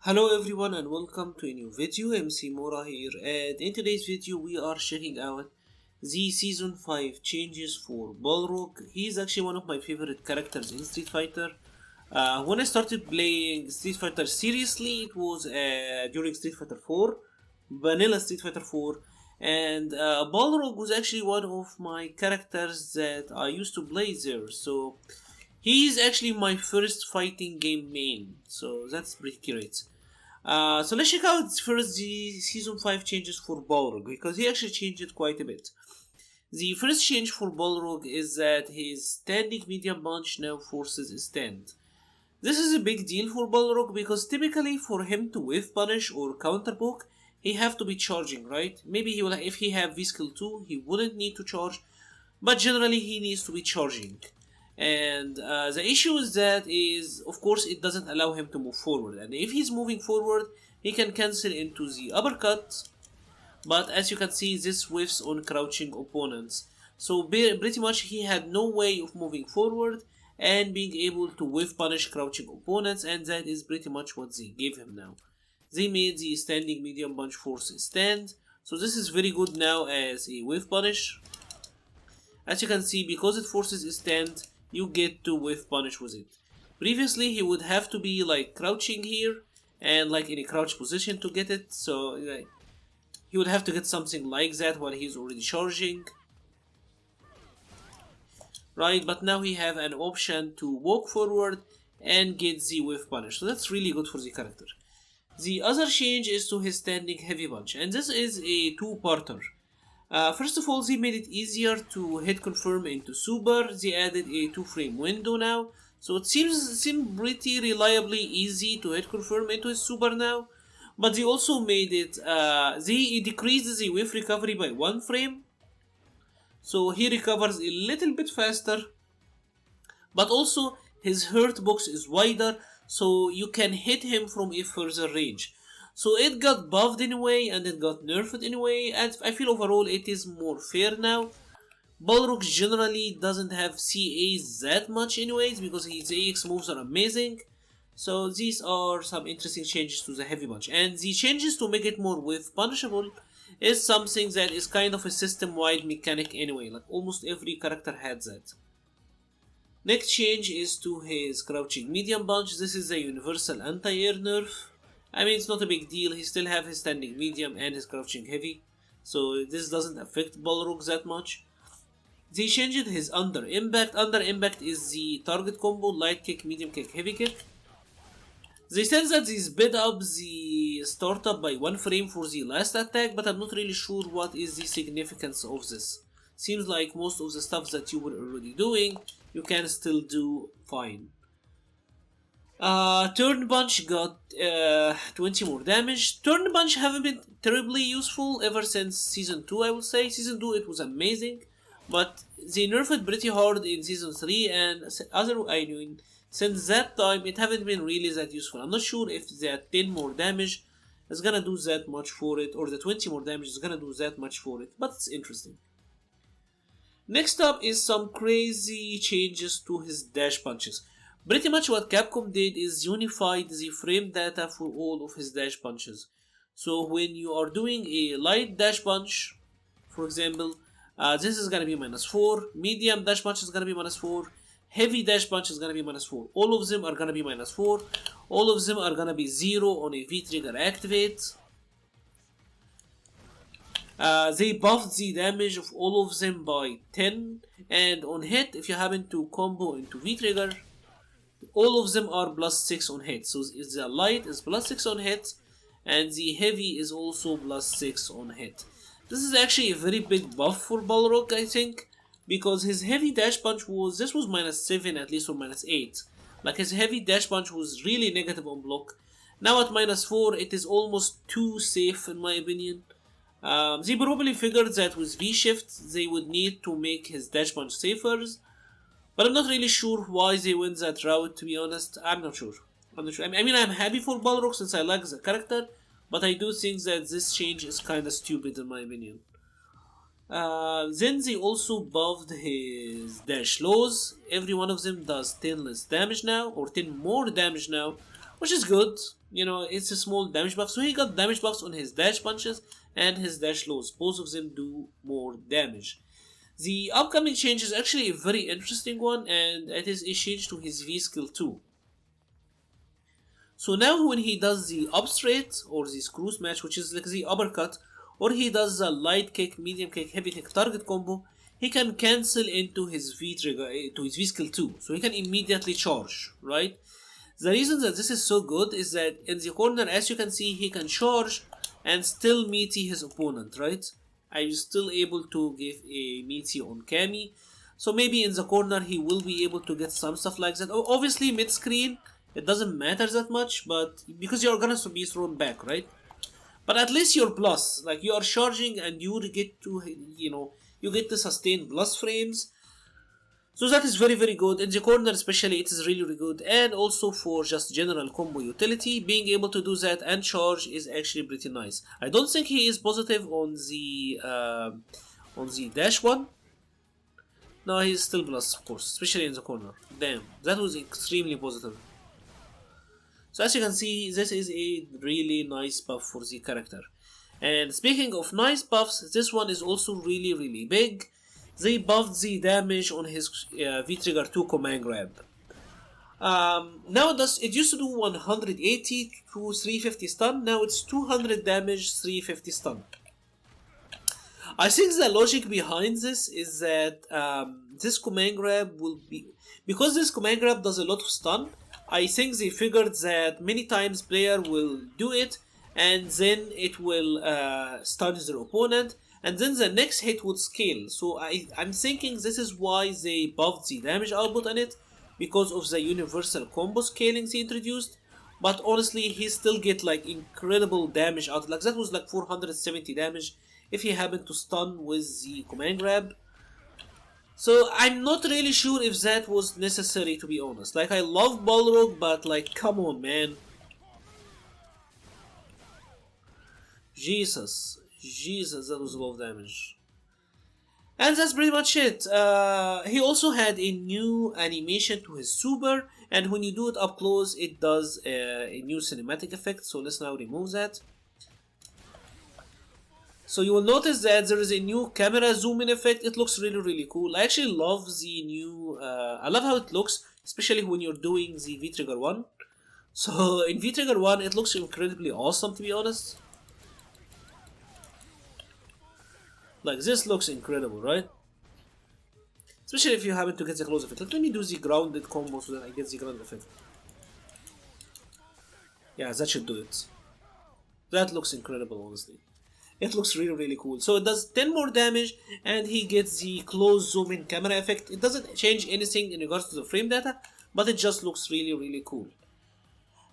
Hello everyone and welcome to a new video. MC-Mura here, and in today's video we are checking out the Season 5 changes for Balrog. He is actually one of my favorite characters in Street Fighter. When I started playing Street Fighter seriously, it was during Street Fighter 4, Vanilla Street Fighter 4, and Balrog was actually one of my characters that I used to play there. So he is actually my first fighting game main, so that's pretty great. So let's check out first the Season 5 changes for Balrog, because he actually changed it quite a bit. The first change for Balrog is that his standing medium punch now forces a stand. This is a big deal for Balrog because typically for him to whiff punish or counter poke, he have to be charging, right? Maybe he will, if he have V skill 2, he wouldn't need to charge, but generally he needs to be charging. And the issue is that of course it doesn't allow him to move forward, and if he's moving forward he can cancel into the uppercut, but as you can see this whiffs on crouching opponents, so pretty much he had no way of moving forward and being able to whiff punish crouching opponents, and that is pretty much what they gave him now. They made the standing medium punch force stand, so this is very good now as a whiff punish. As you can see, because it forces a stand, you get to whiff punish with it. Previously he would have to be like crouching here and like in a crouch position to get it, so he would have to get something like that while he's already charging, right? But now he have an option to walk forward and get the whiff punish, so that's really good for the character. The other change is to his standing heavy punch, and this is a two-parter. First of all, they made it easier to hit confirm into super. They added a 2-frame window now, so it seems pretty reliably easy to hit confirm into his super now. But they also made it, they decreased the whiff recovery by 1 frame, so he recovers a little bit faster. But also his hurt box is wider, so you can hit him from a further range. So it got buffed in a way and it got nerfed in a way, and I feel overall it is more fair now. Balrog generally doesn't have CAs that much anyways because his AX moves are amazing. So these are some interesting changes to the heavy punch, and the changes to make it more whiff punishable is something that is kind of a system-wide mechanic anyway, like almost every character had that. Next change is to his crouching medium punch. This is a universal anti-air nerf. I mean, it's not a big deal, he still have his standing medium and his crouching heavy, so this doesn't affect Balrog that much. They changed his under impact. Under impact is the target combo, light kick, medium kick, heavy kick. They said that they sped up the startup by 1 frame for the last attack, but I'm not really sure what is the significance of this. Seems like most of the stuff that you were already doing, you can still do fine. Turn punch got 20 more damage. Turn punch haven't been terribly useful ever since Season 2, I would say. Season 2 it was amazing, but they nerfed it pretty hard in Season 3, and since that time it haven't been really that useful. I'm not sure if that 10 more damage is gonna do that much for it, or the 20 more damage is gonna do that much for it, but it's interesting. Next up is some crazy changes to his dash punches. Pretty much what Capcom did is unified the frame data for all of his dash punches. So when you are doing a light dash punch, for example, this is gonna be -4, medium dash punch is gonna be -4, heavy dash punch is gonna be -4. All of them are gonna be -4. All of them are gonna be 0 on a V-trigger activate. They buffed the damage of all of them by 10, and on hit, if you happen to combo into V-trigger, all of them are +6 on hit. So the light is +6 on hit, and the heavy is also +6 on hit. This is actually a very big buff for Balrog, I think, because his heavy dash punch was -7 at least, or -8. Like his heavy dash punch was really negative on block. Now at -4 it is almost too safe in my opinion. They probably figured that with V-shift they would need to make his dash punch safer, but I'm not really sure why they went that route, to be honest. I'm not sure. I mean, I'm happy for Balrog since I like the character, but I do think that this change is kinda stupid in my opinion. Then they also buffed his dash lows. Every one of them does 10 less damage now, or 10 more damage now which is good. You know, it's a small damage buff. So he got damage buffs on his dash punches and his dash lows. Both of them do more damage. The upcoming change is actually a very interesting one, and it is a change to his V skill too. So now when he does the up straight or the screw smash, which is like the uppercut, or he does a light kick, medium kick, heavy kick target combo, he can cancel into his V trigger, to his V skill 2. So he can immediately charge, right? The reason that this is so good is that in the corner, as you can see, he can charge and still meaty his opponent, right? I'm still able to give a meaty on Kami. So maybe in the corner he will be able to get some stuff like that. Obviously mid screen, it doesn't matter that much, but because you're gonna be thrown back, right? But at least you're plus, like you are charging and you get to, you get to sustain plus frames. So that is very very good. In the corner especially it is really really good, and also for just general combo utility, being able to do that and charge is actually pretty nice. I don't think he is positive on the dash one. No, he's still plus, of course, especially in the corner. Damn, that was extremely positive. So as you can see, this is a really nice buff for the character. And speaking of nice buffs, this one is also really really big. They buffed the damage on his V-Trigger 2 command grab. Now it used to do 180 to 350 stun, now it's 200 damage, 350 stun. I think the logic behind this is that this command grab will be... Because this command grab does a lot of stun, I think they figured that many times player will do it and then it will stun their opponent, and then the next hit would scale. So I'm thinking this is why they buffed the damage output on it, because of the universal combo scaling they introduced. But honestly, he still get like incredible damage out. Like that was like 470 damage if he happened to stun with the command grab. So I'm not really sure if that was necessary, to be honest. Like I love Balrog, but like come on man. Jesus, that was a lot of damage. And that's pretty much it. He also had a new animation to his super, and when you do it up close, it does a new cinematic effect. So let's now remove that. So you will notice that there is a new camera zoom in effect. It looks really really cool. I actually love the new... I love how it looks, especially when you're doing the V-Trigger 1. So in V-Trigger 1, it looks incredibly awesome, to be honest. Like this looks incredible, right? Especially if you happen to get the close effect. Let me do the grounded combo so that I get the grounded effect. Yeah, that should do it. That looks incredible, honestly. It looks really really cool. So it does 10 more damage and he gets the close zoom in camera effect. It doesn't change anything in regards to the frame data, but it just looks really really cool.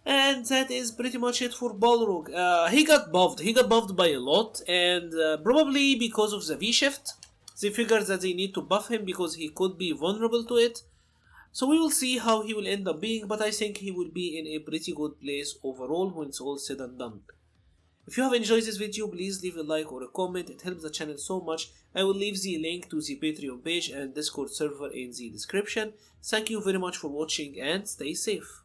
And that is pretty much it for Balrog. He got buffed by a lot, and probably because of the V-Shift, they figured that they need to buff him because he could be vulnerable to it. So we will see how he will end up being, but I think he will be in a pretty good place overall when it's all said and done. If you have enjoyed this video, please leave a like or a comment, it helps the channel so much. I will leave the link to the Patreon page and Discord server in the description. Thank you very much for watching and stay safe.